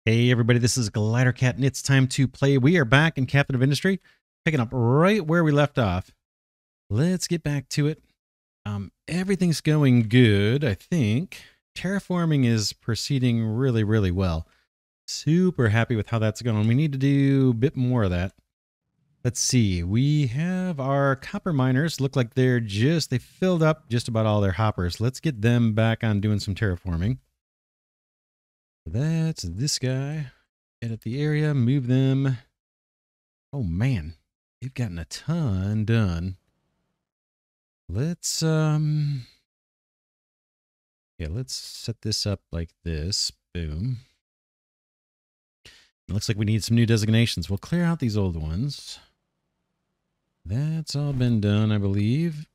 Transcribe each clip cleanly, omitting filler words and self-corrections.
Hey everybody, this is Glidercat and it's time to play. We are back in Captain of Industry, picking up right where we left off. Let's get back to it. Everything's going good, I think. Terraforming is proceeding really well. Super happy with how that's going. We need to do a bit more of that. Let's see. We have our copper miners. Look like they filled up just about all their hoppers. Let's get them back on doing some terraforming. That's this guy. Edit the area, move them. Oh man, they've gotten a ton done. Let's let's set this up like this. Boom. It looks like we need some new designations. We'll clear out these old ones. That's all been done, I believe.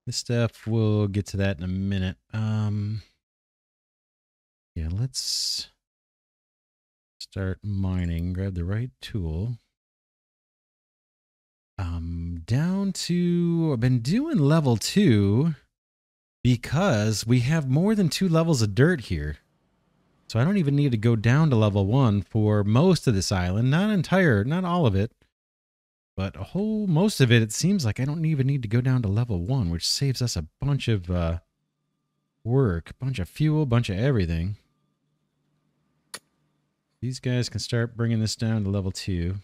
This stuff, we'll get to that in a minute. Yeah, let's start mining. Grab the right tool. Down to, I've been doing level 2 because we have more than 2 levels of dirt here. So I don't even need to go down to level 1 for most of this island. Not all of it. But most of it, it seems like I don't even need to go down to level 1, which saves us a bunch of work, bunch of fuel, bunch of everything. These guys can start bringing this down to level 2.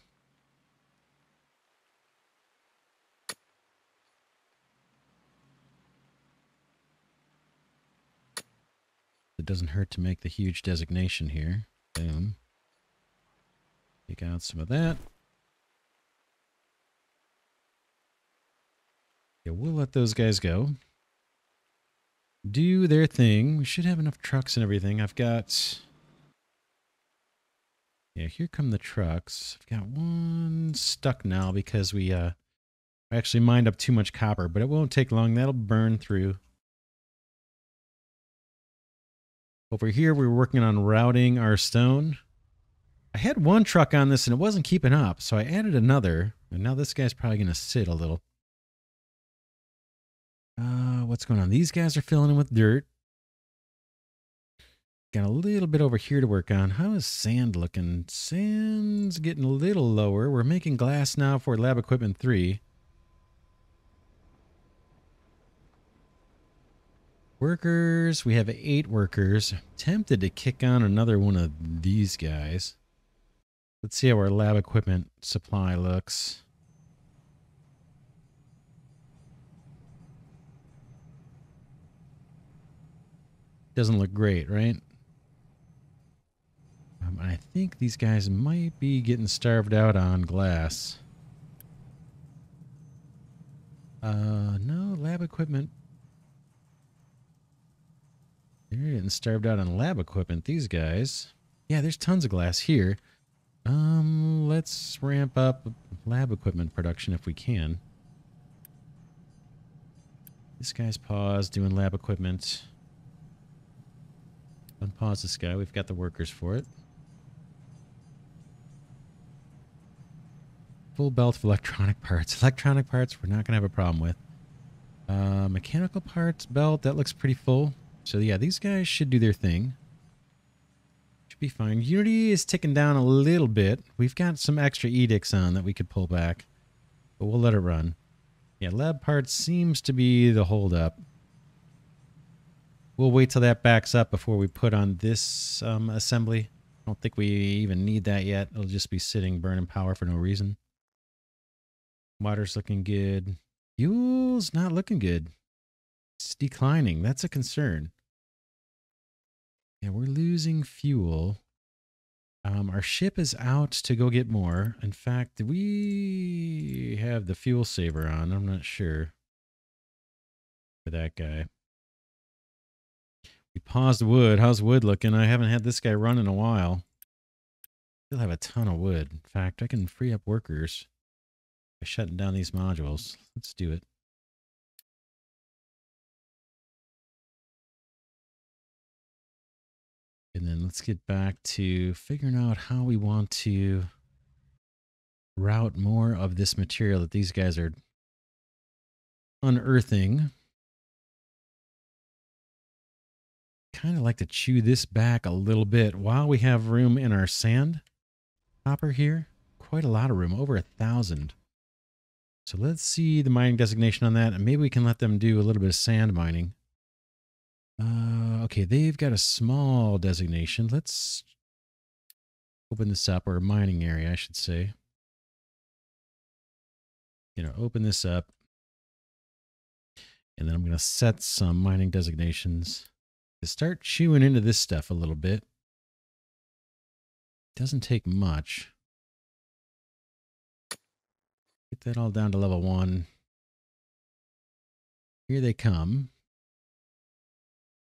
It doesn't hurt to make the huge designation here. Boom. Take out some of that. Yeah, we'll let those guys go. Do their thing. We should have enough trucks and everything. I've got... Yeah, here come the trucks. I've got one stuck now because we actually mined up too much copper, but it won't take long. That'll burn through. Over here, we're working on routing our stone. I had one truck on this and it wasn't keeping up, so I added another. And now this guy's probably going to sit a little. What's going on? These guys are filling in with dirt. Got a little bit over here to work on. How is sand looking? Sand's getting a little lower. We're making glass now for Lab Equipment 3. Workers. We have 8 workers. I'm tempted to kick on another one of these guys. Let's see how our lab equipment supply looks. Doesn't look great, right? I think these guys might be getting starved out on glass. No, lab equipment. They're getting starved out on lab equipment, these guys. Yeah, there's tons of glass here. Let's ramp up lab equipment production if we can. This guy's paused doing lab equipment. Unpause this guy. We've got the workers for it. Full belt of electronic parts. Electronic parts we're not going to have a problem with. Mechanical parts belt, that looks pretty full. So yeah, these guys should do their thing. Should be fine. Unity is ticking down a little bit. We've got some extra edicts on that we could pull back. But we'll let it run. Yeah, lab parts seems to be the holdup. We'll wait till that backs up before we put on this assembly. I don't think we even need that yet. It'll just be sitting burning power for no reason. Water's looking good. Fuel's not looking good. It's declining. That's a concern. Yeah, we're losing fuel. Our ship is out to go get more. In fact, we have the fuel saver on. I'm not sure for that guy. We paused wood. How's wood looking? I haven't had this guy run in a while. Still have a ton of wood. In fact, I can free up workers by shutting down these modules. Let's do it. And then let's get back to figuring out how we want to route more of this material that these guys are unearthing. Kind of like to chew this back a little bit while we have room in our sand hopper here. Quite a lot of room, over 1,000. So let's see the mining designation on that, and maybe we can let them do a little bit of sand mining. Okay, they've got a small designation. Let's open this up, or a mining area, I should say. Open this up. And then I'm going to set some mining designations to start chewing into this stuff a little bit. Doesn't take much. Get that all down to level 1. Here they come.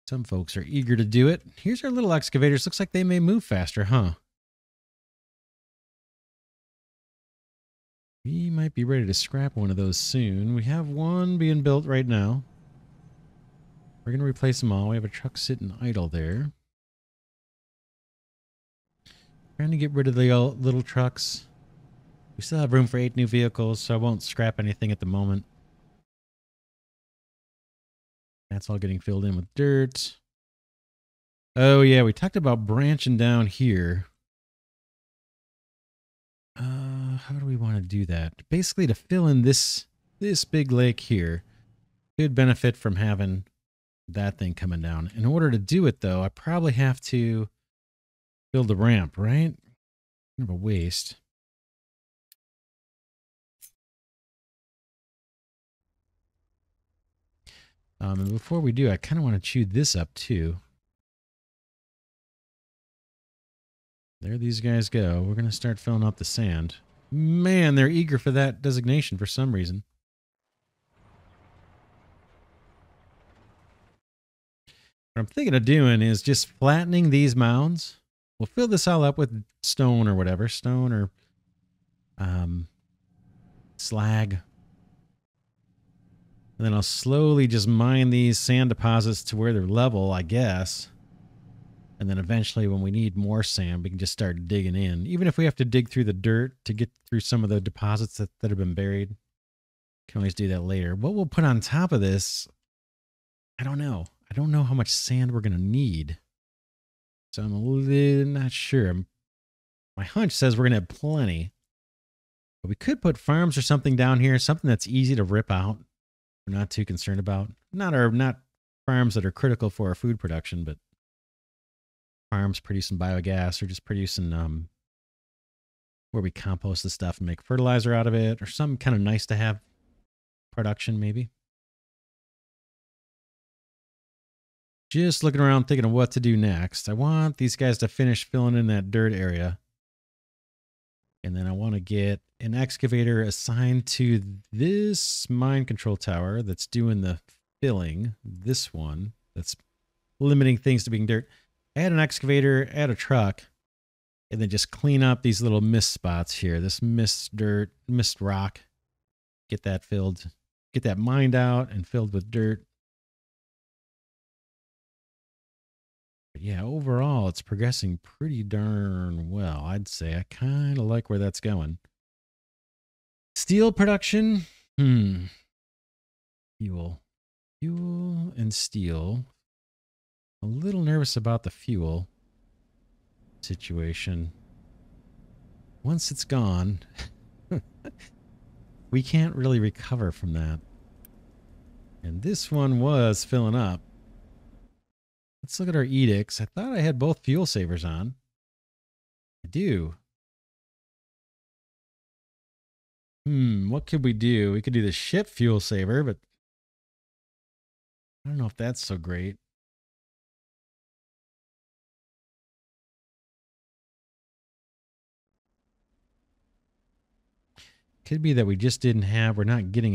Some folks are eager to do it. Here's our little excavators. Looks like they may move faster, huh? We might be ready to scrap one of those soon. We have one being built right now. We're going to replace them all. We have a truck sitting idle there. Trying to get rid of the little trucks. We still have room for 8 new vehicles, so I won't scrap anything at the moment. That's all getting filled in with dirt. Oh yeah, we talked about branching down here. How do we want to do that? Basically, to fill in this big lake here, could benefit from having that thing coming down. In order to do it, though, I probably have to build a ramp, right? Kind of a waste. And before we do, I kind of want to chew this up too. There these guys go. We're going to start filling up the sand. Man, they're eager for that designation for some reason. What I'm thinking of doing is just flattening these mounds. We'll fill this all up with stone or whatever. Stone or slag. And then I'll slowly just mine these sand deposits to where they're level, I guess. And then eventually when we need more sand, we can just start digging in. Even if we have to dig through the dirt to get through some of the deposits that have been buried. Can always do that later. What we'll put on top of this, I don't know. I don't know how much sand we're going to need. So I'm a little not sure. My hunch says we're going to have plenty. But we could put farms or something down here. Something that's easy to rip out. We're not too concerned about. Not farms that are critical for our food production, but farms producing biogas or just producing where we compost the stuff and make fertilizer out of it, or some kind of nice to have production maybe. Just looking around thinking of what to do next. I want these guys to finish filling in that dirt area. And then I want to get an excavator assigned to this mine control tower that's doing the filling. This one that's limiting things to being dirt. Add an excavator, add a truck, and then just clean up these little mist spots here. This mist dirt, mist rock. Get that filled. Get that mined out and filled with dirt. But yeah, overall, it's progressing pretty darn well, I'd say. I kind of like where that's going. Steel production. Fuel. Fuel and steel. A little nervous about the fuel situation. Once it's gone, we can't really recover from that. And this one was filling up. Let's look at our edicts. I thought I had both fuel savers on. I do. What could we do? We could do the ship fuel saver, but I don't know if that's so great. Could be that we just we're not getting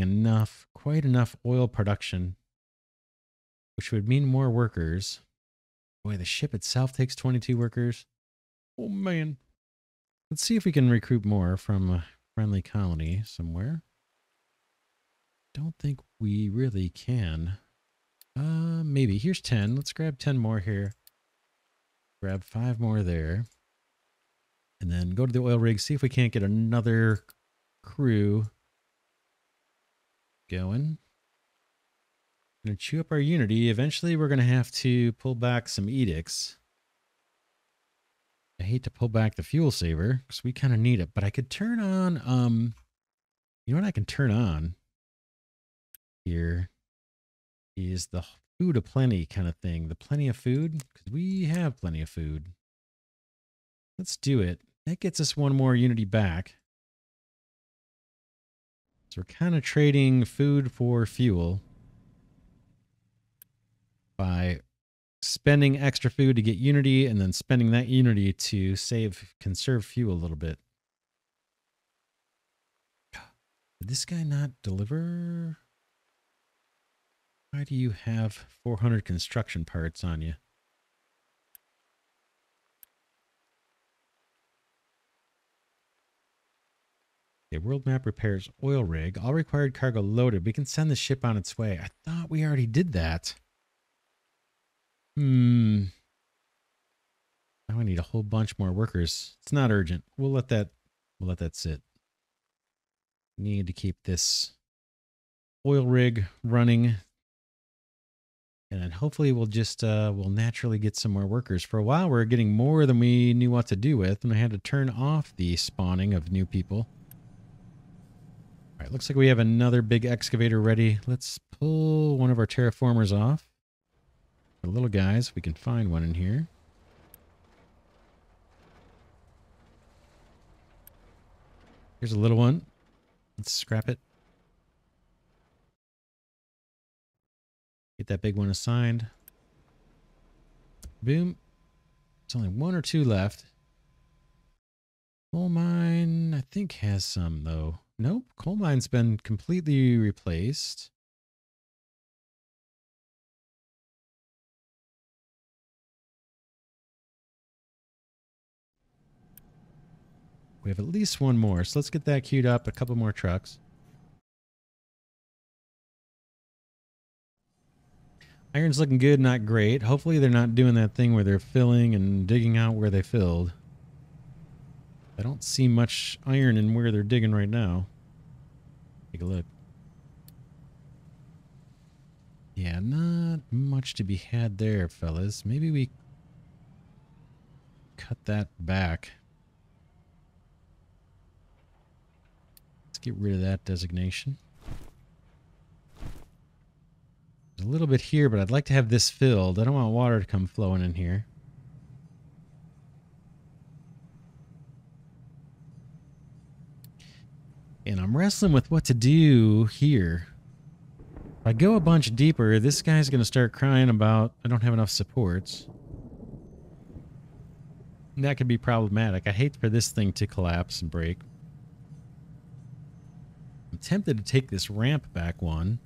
quite enough oil production, which would mean more workers. Boy, the ship itself takes 22 workers. Oh, man. Let's see if we can recruit more from a friendly colony somewhere. Don't think we really can. Maybe. Here's 10. Let's grab 10 more here. Grab 5 more there. And then go to the oil rig, see if we can't get another crew going. Gonna chew up our Unity. Eventually, we're gonna have to pull back some edicts. I hate to pull back the fuel saver because we kind of need it, but I could turn on. You know what I can turn on here is the food aplenty kind of thing. The plenty of food, because we have plenty of food. Let's do it. That gets us one more Unity back. So we're kind of trading food for fuel by spending extra food to get Unity and then spending that Unity to conserve fuel a little bit. Did this guy not deliver? Why do you have 400 construction parts on you? Okay, world map repairs oil rig. All required cargo loaded. We can send the ship on its way. I thought we already did that. Now I need a whole bunch more workers. It's not urgent. We'll let that sit. Need to keep this oil rig running. And then hopefully we'll just we'll naturally get some more workers. For a while we're getting more than we knew what to do with, and I had to turn off the spawning of new people. All right, looks like we have another big excavator ready. Let's pull one of our terraformers off. The little guys, we can find one in here. Here's a little one. Let's scrap it. Get that big one assigned. Boom. There's only one or two left. Coal mine, I think, has some, though. Nope, coal mine's been completely replaced. We have at least one more, so let's get that queued up. A couple more trucks. Iron's looking good, not great. Hopefully they're not doing that thing where they're filling and digging out where they filled. I don't see much iron in where they're digging right now. Take a look. Yeah, not much to be had there, fellas. Maybe we cut that back. Let's get rid of that designation. There's a little bit here, but I'd like to have this filled. I don't want water to come flowing in here. And I'm wrestling with what to do here. If I go a bunch deeper, this guy's going to start crying about I don't have enough supports. And that could be problematic. I hate for this thing to collapse and break. I'm tempted to take this ramp back one.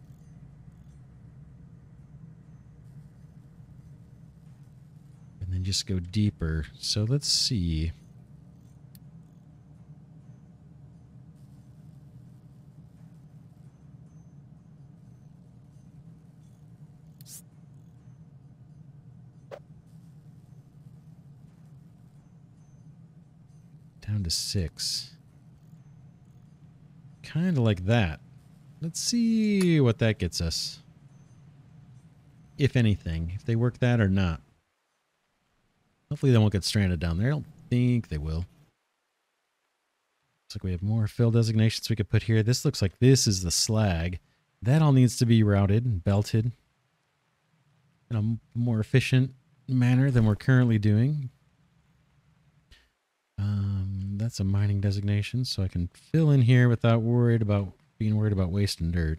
And then just go deeper. So let's see. Down to 6. Kind of like that. Let's see what that gets us. If anything. If they work that or not. Hopefully they won't get stranded down there. I don't think they will. Looks like we have more fill designations we could put here. This looks like this is the slag. That all needs to be routed and belted in a more efficient manner than we're currently doing. That's a mining designation, so I can fill in here without being worried about wasting dirt.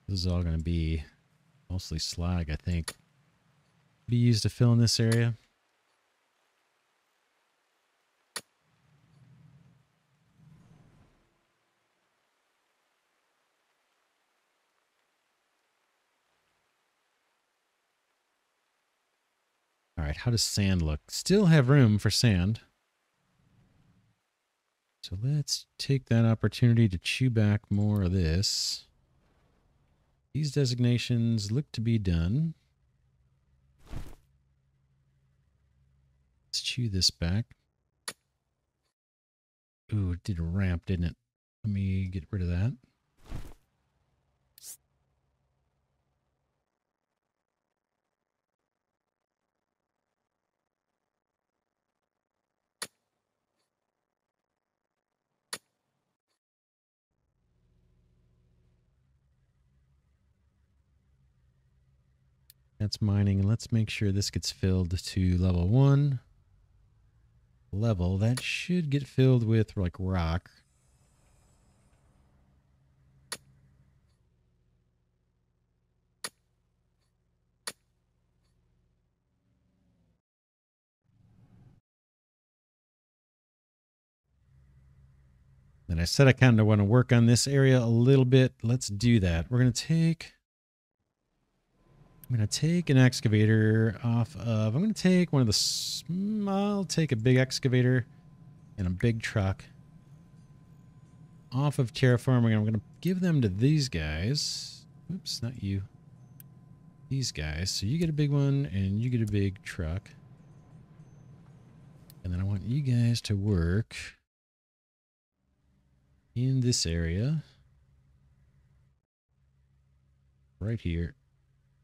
This is all going to be mostly slag, I think. Be used to fill in this area. All right, how does sand look? Still have room for sand. So let's take that opportunity to chew back more of this. These designations look to be done. Let's chew this back. Ooh, it did a ramp, didn't it? Let me get rid of that. That's mining. And let's make sure this gets filled to level 1 level. That should get filled with like rock. And I said I kind of want to work on this area a little bit. Let's do that. I'm going to take an excavator off of, I'm going to take one of the, I'll take a big excavator and a big truck off of terraforming. I'm going to give them to these guys. Oops, not you. These guys. So you get a big one and you get a big truck. And then I want you guys to work in this area. Right here.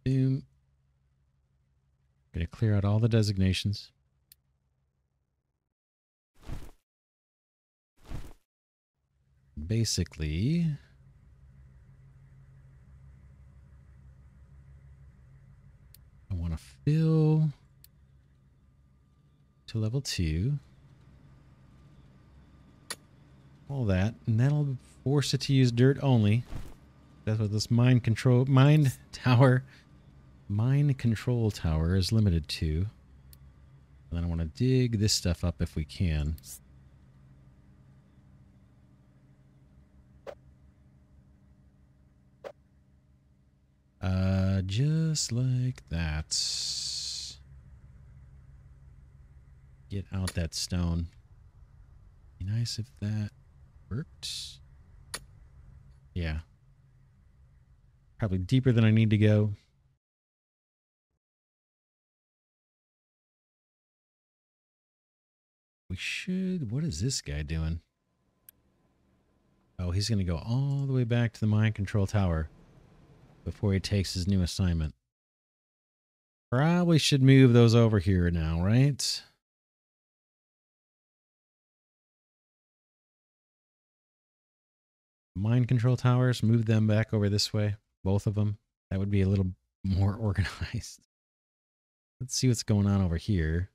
Boom. Gonna clear out all the designations. Basically, I want to fill to level 2. All that, and that'll force it to use dirt only. That's what this mine control tower is limited to. And then I want to dig this stuff up if we can. Just like that. Get out that stone. Be nice if that worked. Yeah. Probably deeper than I need to go. We should... What is this guy doing? Oh, he's going to go all the way back to the mine control tower before he takes his new assignment. Probably should move those over here now, right? Mine control towers, move them back over this way. Both of them. That would be a little more organized. Let's see what's going on over here.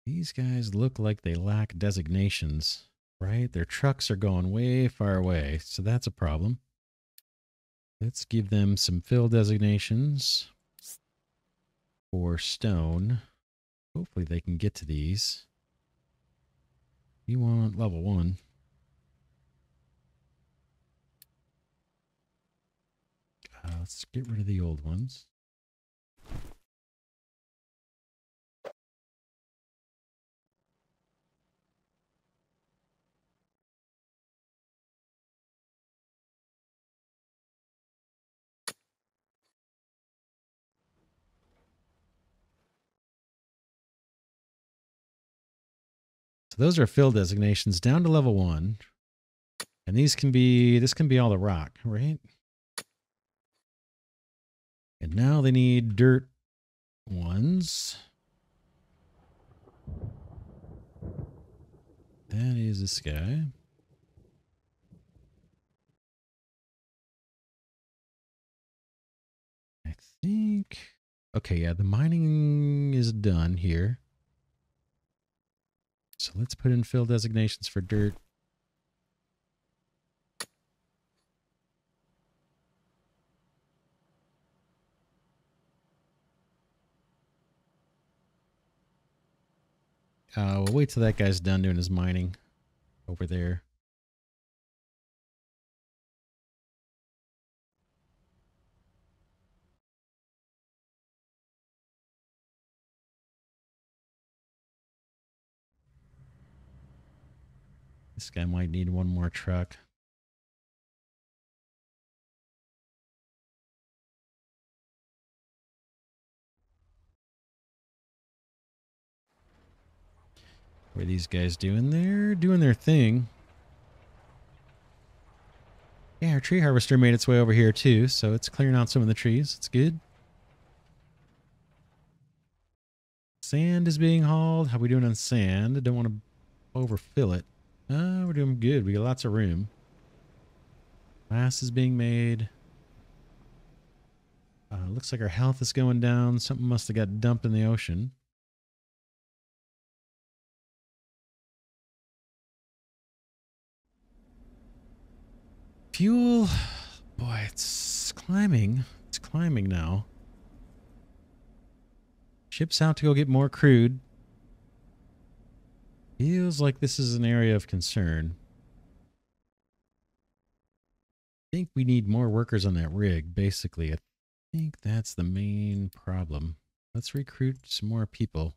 These guys look like they lack designations, right? Their trucks are going way far away, so that's a problem. Let's give them some fill designations for stone. Hopefully they can get to these. You want level 1. Let's get rid of the old ones. So those are fill designations down to level 1. And this can be all the rock, right? And now they need dirt ones. That is this guy. I think... Okay, yeah, the mining is done here. So let's put in fill designations for dirt. We'll wait till that guy's done doing his mining over there. This guy might need one more truck. What are these guys doing? They're doing their thing. Yeah, our tree harvester made its way over here too, so it's clearing out some of the trees. It's good. Sand is being hauled. How are we doing on sand? I don't want to overfill it. We're doing good. We got lots of room. Glass is being made. Looks like our health is going down. Something must have got dumped in the ocean. Fuel. Boy, it's climbing. It's climbing now. Ship's out to go get more crude. Feels like this is an area of concern. I think we need more workers on that rig, basically. I think that's the main problem. Let's recruit some more people.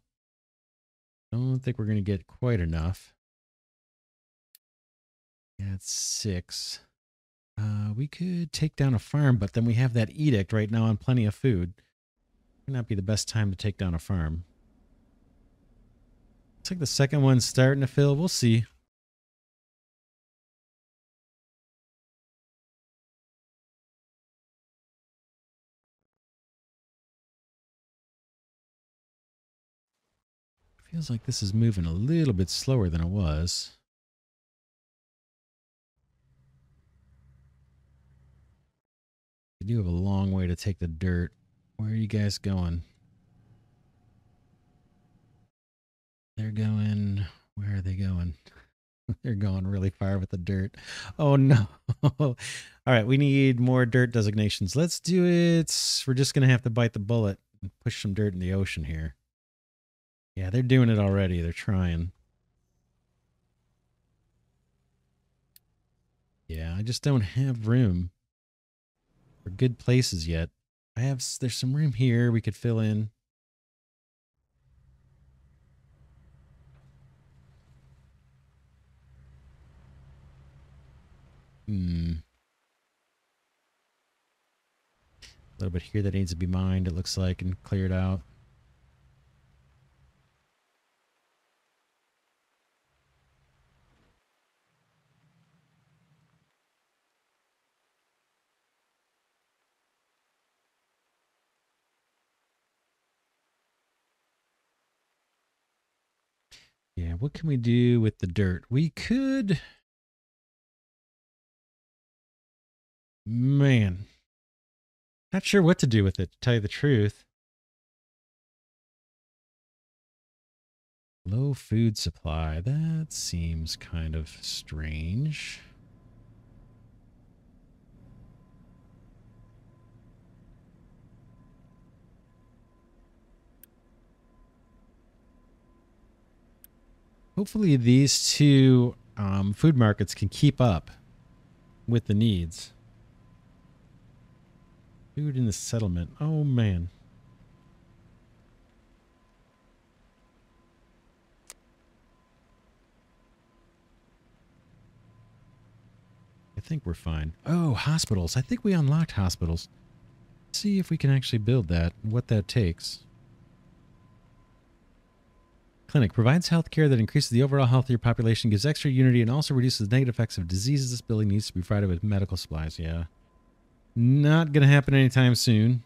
Don't think we're going to get quite enough. Yeah, it's 6. We could take down a farm, but then we have that edict right now on plenty of food. Might not be the best time to take down a farm. Looks like the second one's starting to fill. We'll see. Feels like this is moving a little bit slower than it was. We do have a long way to take the dirt. Where are you guys going? They're going... Where are they going? They're going really far with the dirt. Oh, no. All right, we need more dirt designations. Let's do it. We're just going to have to bite the bullet and push some dirt in the ocean here. Yeah, they're doing it already. They're trying. Yeah, I just don't have room for good places yet. There's some room here we could fill in. A little bit here that needs to be mined, it looks like, and cleared out. Yeah, what can we do with the dirt? We could... Man. Not sure what to do with it, to tell you the truth. Low food supply. That seems kind of strange. Hopefully these two food markets can keep up with the needs. Food in the settlement. Oh, man. I think we're fine. Oh, hospitals. I think we unlocked hospitals. Let's see if we can actually build that, what that takes. Clinic provides health care that increases the overall health of your population, gives extra unity, and also reduces the negative effects of diseases. This building needs to be provided with medical supplies. Yeah. Not going to happen anytime soon.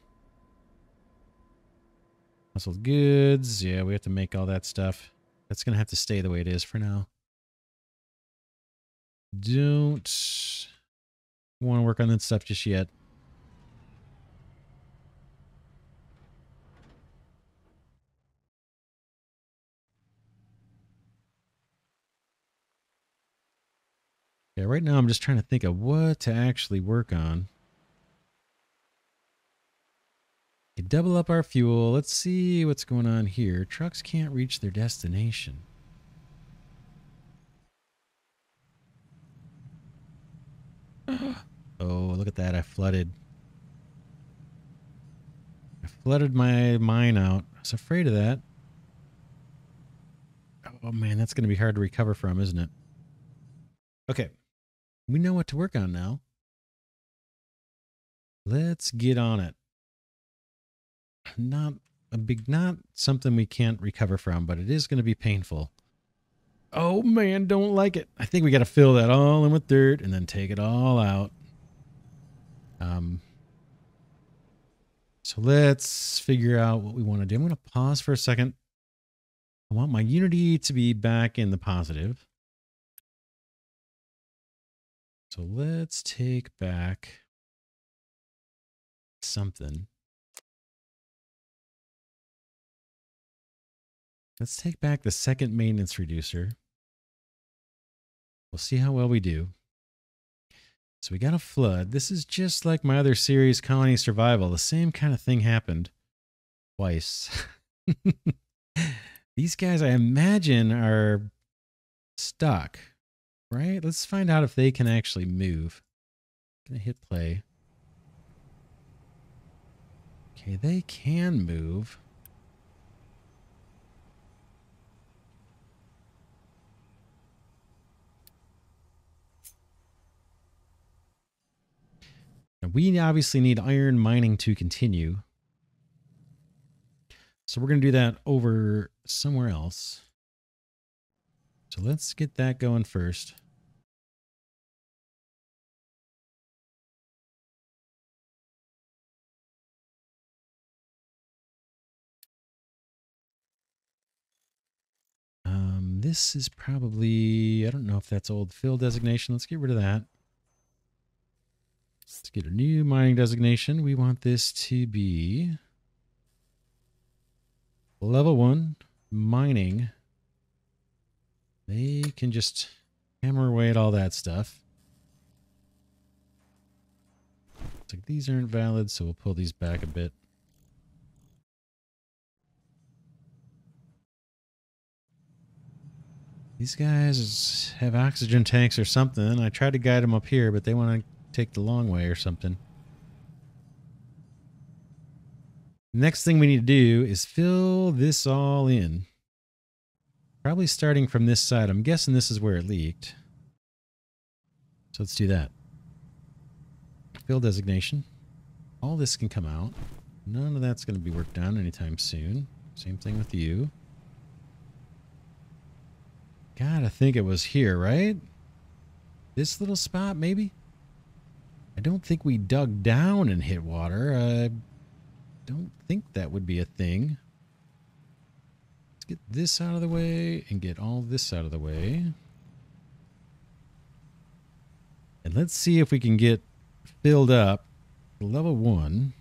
Household goods. Yeah, we have to make all that stuff. That's going to have to stay the way it is for now. Don't want to work on that stuff just yet. Yeah, right now I'm just trying to think of what to actually work on. Okay, double up our fuel. Let's see what's going on here. Trucks can't reach their destination. Oh, look at that. I flooded my mine out. I was afraid of that. Oh, man, that's going to be hard to recover from, isn't it? Okay. We know what to work on now. Let's get on it. Not something we can't recover from, but it is going to be painful. Oh, man, don't like it. I think we got to fill that all in with dirt and then take it all out. So let's figure out what we want to do. I'm going to pause for a second. I want my unity to be back in the positive. So let's take back something. Let's take back the second maintenance reducer. We'll see how well we do. So we got a flood. This is just like my other series, Colony Survival. The same kind of thing happened twice. These guys, I imagine, are stuck, right? Let's find out if they can actually move. Gonna hit play. Okay, they can move. Now, we obviously need iron mining to continue. So we're going to do that over somewhere else. So let's get that going first. This is probably, I don't know if that's old fill designation. Let's get rid of that. Let's get a new mining designation. We want this to be level 1 mining. They can just hammer away at all that stuff. Looks like these aren't valid, so we'll pull these back a bit. These guys have oxygen tanks or something. I tried to guide them up here, but they want to take the long way or something. Next thing we need to do is fill this all in. Probably starting from this side. I'm guessing this is where it leaked. So let's do that. Fill designation. All this can come out. None of that's going to be worked on anytime soon. Same thing with you. Gotta think it was here, right? This little spot, maybe? I don't think we dug down and hit water. I don't think that would be a thing. Let's get this out of the way and get all this out of the way. And let's see if we can get filled up to level 1.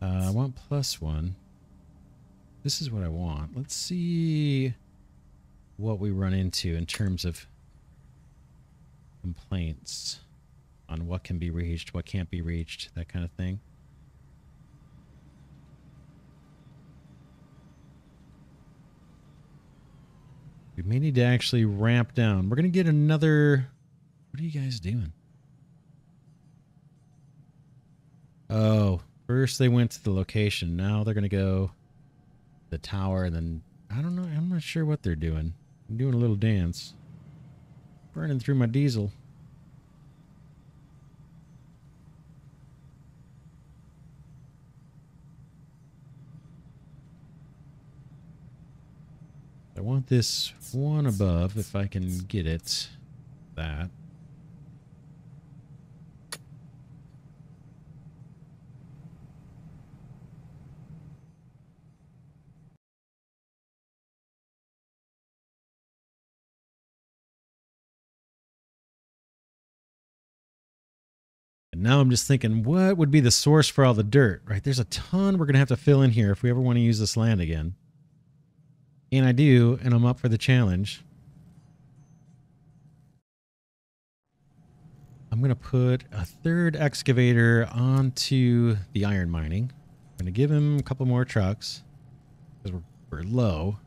I want +1. This is what I want. Let's see what we run into in terms of complaints on what can be reached, what can't be reached, that kind of thing. We may need to actually ramp down. We're going to get another... What are you guys doing? Oh, first they went to the location. Now they're going to go to the tower and then... I don't know. I'm not sure what they're doing. I'm doing a little dance. Burning through my diesel. I want this one above, if I can get it. That. And now I'm just thinking, what would be the source for all the dirt, right? There's a ton we're going to have to fill in here if we ever want to use this land again. And I do, and I'm up for the challenge. I'm going to put a third excavator onto the iron mining. I'm going to give him a couple more trucks because we're low.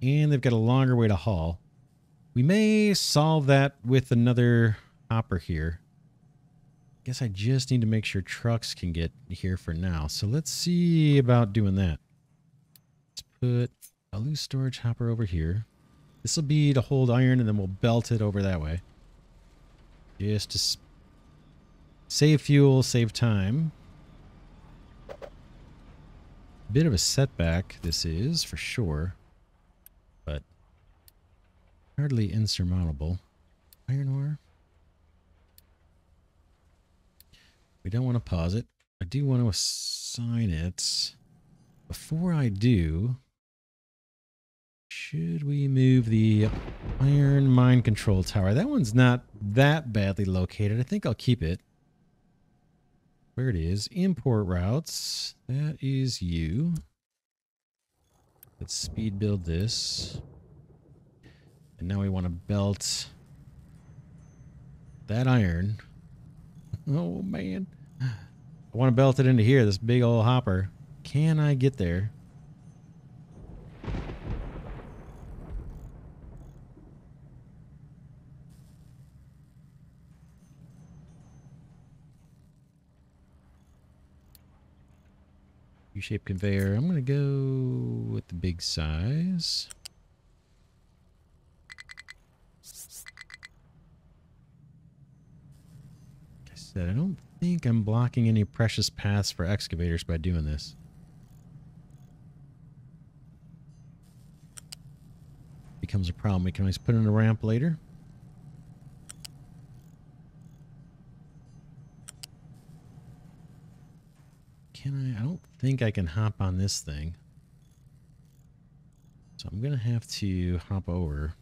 And they've got a longer way to haul. We may solve that with another hopper here. Guess I just need to make sure trucks can get here for now. So let's see about doing that. Let's put a loose storage hopper over here. This will be to hold iron, and then we'll belt it over that way. Just to save fuel, save time. Bit of a setback this is, for sure. But hardly insurmountable. Iron ore. We don't want to pause it. I do want to assign it. Before I do, should we move the iron mine control tower? That one's not that badly located. I think I'll keep it. Where it is. Import routes. That is you. Let's speed build this. And now we want to belt that iron. Oh, man. I want to belt it into here, this big old hopper. Can I get there? U-shaped conveyor. I'm going to go with the big size. Like I said, I don't think I'm blocking any precious paths for excavators by doing this. Becomes a problem. We can always put in a ramp later. Can I don't think I can hop on this thing. So I'm going to have to hop over.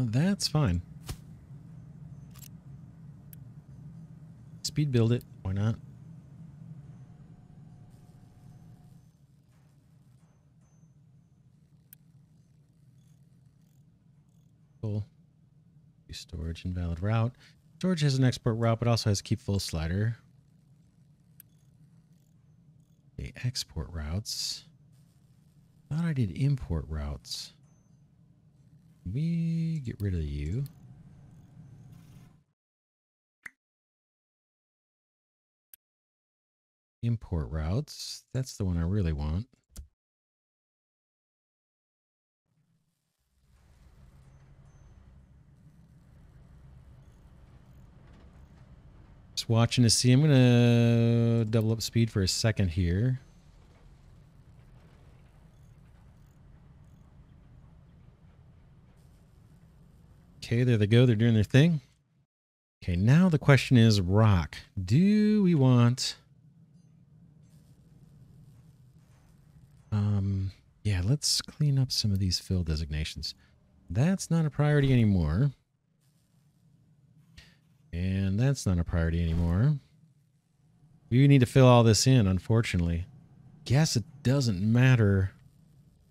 That's fine. Speed build it. Why not? Cool. Storage invalid route. Storage has an export route, but also has a keep full slider. Okay, export routes. Thought I did import routes. We get rid of you. Import routes. That's the one I really want. Just watching to see. I'm going to double up speed for a second here. Okay, there they go. They're doing their thing. Okay, now the question is rock. Do we want... yeah, let's clean up some of these fill designations. That's not a priority anymore. And that's not a priority anymore. We need to fill all this in, unfortunately. Guess it doesn't matter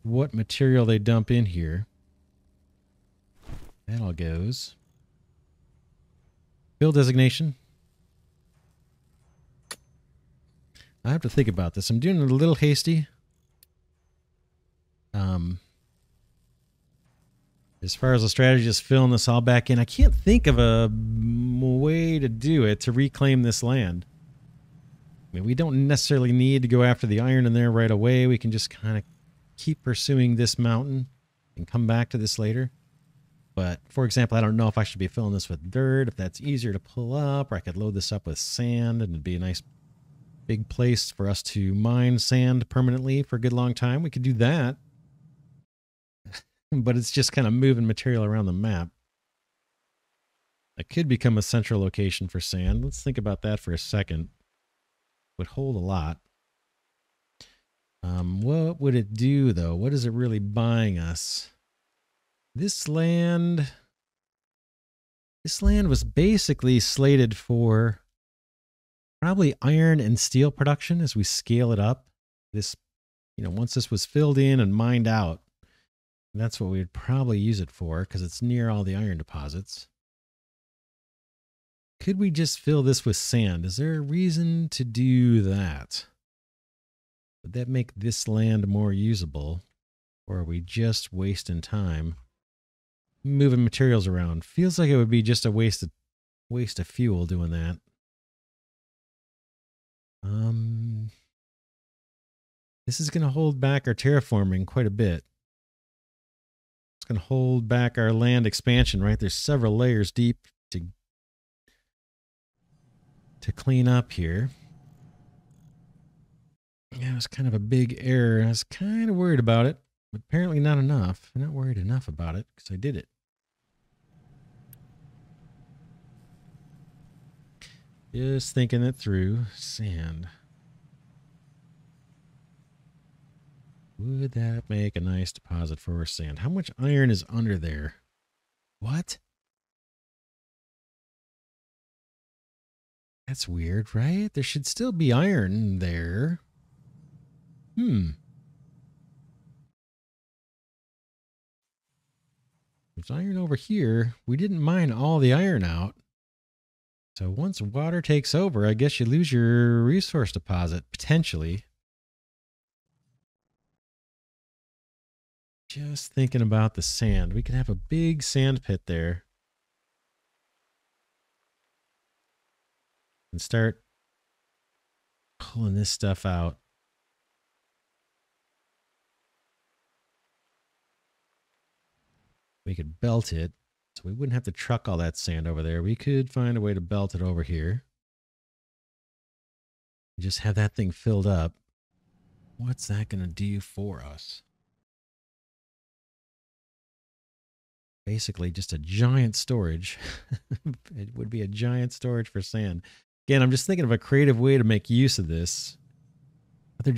what material they dump in here. That all goes. Fill designation. I have to think about this. I'm doing it a little hasty. As far as the strategy, just filling this all back in. I can't think of a way to do it to reclaim this land. I mean, we don't necessarily need to go after the iron in there right away. We can just kind of keep pursuing this mountain and come back to this later. But, for example, I don't know if I should be filling this with dirt, if that's easier to pull up, or I could load this up with sand, and it'd be a nice big place for us to mine sand permanently for a good long time. We could do that. But it's just kind of moving material around the map. It could become a central location for sand. Let's think about that for a second. Would hold a lot. What would it do, though? What is it really buying us? This land was basically slated for probably iron and steel production as we scale it up. This, once this was filled in and mined out, that's what we would probably use it for because it's near all the iron deposits. Could we just fill this with sand? Is there a reason to do that? Would that make this land more usable? Or are we just wasting time moving materials around? Feels like it would be just a waste of fuel doing that. This is going to hold back our terraforming quite a bit. It's going to hold back our land expansion, right? There's several layers deep to clean up here. Yeah, it was kind of a big error. I was kind of worried about it, but apparently not enough. I'm not worried enough about it because I did it. Just thinking it through. Sand. Would that make a nice deposit for sand? How much iron is under there? What? That's weird, right? There should still be iron there. There's iron over here. We didn't mine all the iron out. So once water takes over, I guess you lose your resource deposit, potentially. Just thinking about the sand. We could have a big sand pit there. And start pulling this stuff out. We could belt it, so we wouldn't have to truck all that sand over there. We could find a way to belt it over here. Just have that thing filled up. What's that going to do for us? Basically just a giant storage. It would be a giant storage for sand. Again, I'm just thinking of a creative way to make use of this. Other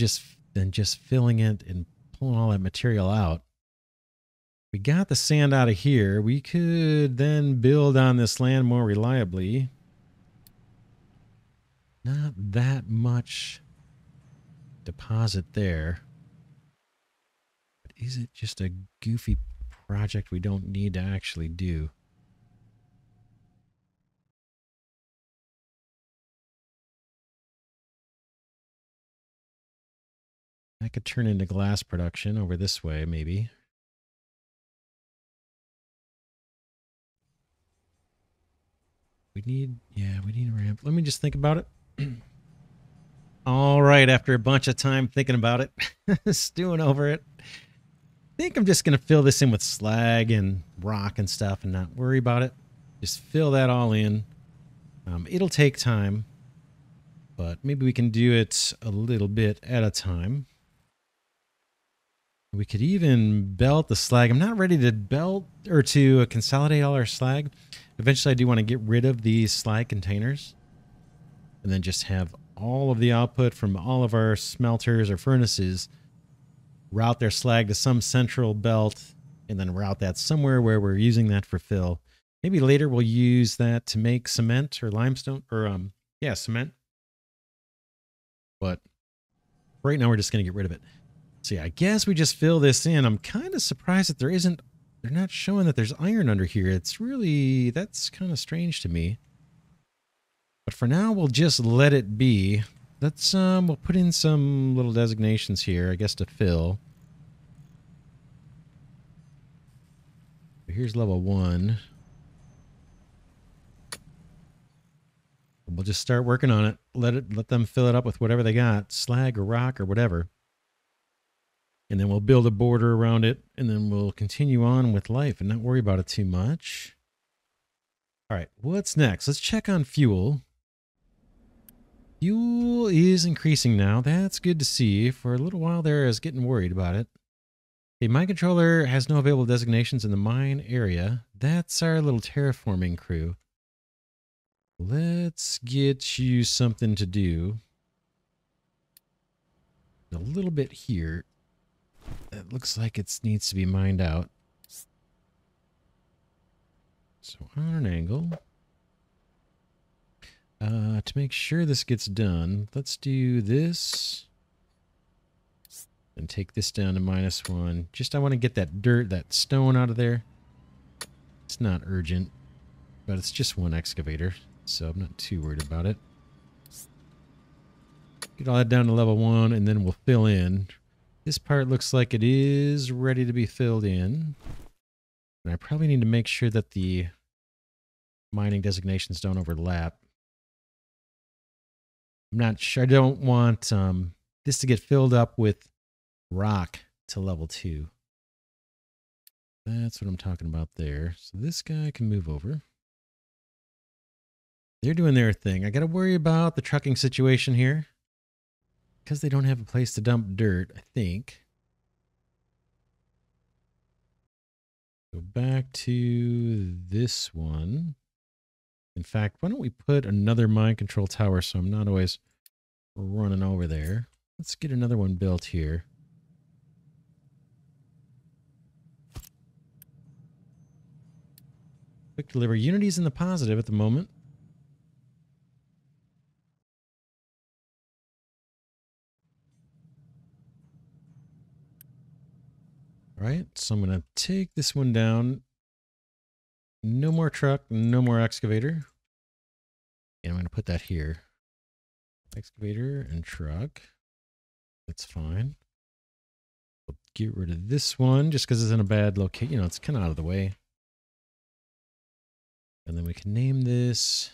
than just filling it and pulling all that material out. We got the sand out of here. We could then build on this land more reliably. Not that much deposit there. But is it just a goofy project we don't need to actually do? That could turn into glass production over this way, maybe. We need a ramp. Let me just think about it. All right, after a bunch of time thinking about it, stewing over it, I think I'm just going to fill this in with slag and rock and stuff and not worry about it. Just fill that all in. It'll take time, but maybe we can do it a little bit at a time. We could even belt the slag. I'm not ready to belt or to consolidate all our slag. Eventually, I do want to get rid of these slag containers and then just have all of the output from all of our smelters or furnaces route their slag to some central belt and then route that somewhere where we're using that for fill. Maybe later we'll use that to make cement or limestone or, cement. But right now we're just going to get rid of it. So yeah, I guess we just fill this in. I'm kind of surprised that they're not showing that there's iron under here. That's kind of strange to me. But for now, we'll just let it be. We'll put in some little designations here, I guess, to fill. Here's level 1. We'll just start working on it. Let them fill it up with whatever they got, slag or rock or whatever. And then we'll build a border around it, and then we'll continue on with life and not worry about it too much. All right, what's next? Let's check on fuel. Fuel is increasing now. That's good to see. For a little while there, I was getting worried about it. The mine controller has no available designations in the mine area. That's our little terraforming crew. Let's get you something to do. A little bit here. That looks like it needs to be mined out. So on an angle. To make sure this gets done, let's do this. And take this down to -1. Just I want to get that dirt, that stone out of there. It's not urgent, but it's just one excavator, so I'm not too worried about it. Get all that down to level 1, and then we'll fill in. This part looks like it is ready to be filled in. And I probably need to make sure that the mining designations don't overlap. I'm not sure. I don't want this to get filled up with rock to level 2. That's what I'm talking about there. So this guy can move over. They're doing their thing. I got to worry about the trucking situation here. Because they don't have a place to dump dirt, I think. Go back to this one. In fact, why don't we put another mind control tower so I'm not always running over there. Let's get another one built here. Quick deliver. Unity's in the positive at the moment. All right, so I'm going to take this one down. No more truck, no more excavator. And I'm going to put that here. Excavator and truck. That's fine. We'll get rid of this one just because it's in a bad location. You know, it's kind of out of the way. And then we can name this.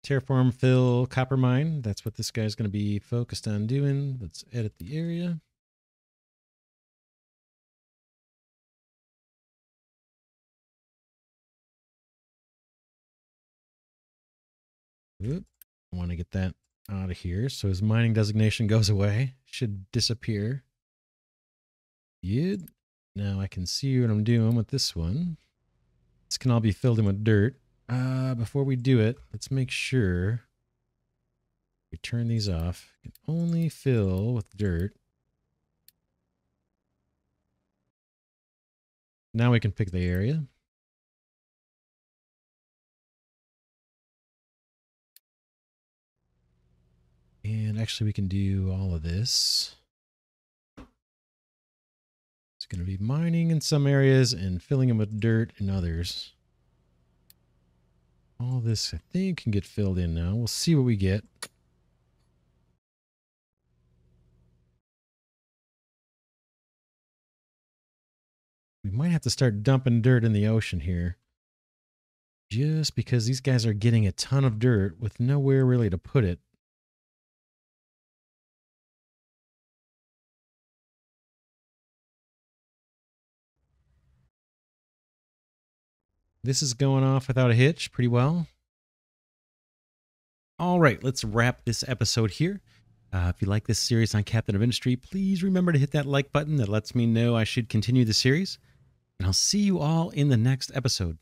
Terraform fill copper mine. That's what this guy's going to be focused on doing. Let's edit the area. Oop. I want to get that out of here. So his mining designation goes away. Should disappear. Good. Now I can see what I'm doing with this one. This can all be filled in with dirt. Before we do it, let's make sure we turn these off. We can only fill with dirt. Now we can pick the area. And actually we can do all of this. It's going to be mining in some areas and filling them with dirt in others. All this, I think, can get filled in now. We'll see what we get. We might have to start dumping dirt in the ocean here. Just because these guys are getting a ton of dirt with nowhere really to put it. This is going off without a hitch pretty well. All right, let's wrap this episode here. If you like this series on Captain of Industry, please remember to hit that like button that lets me know I should continue the series. And I'll see you all in the next episode.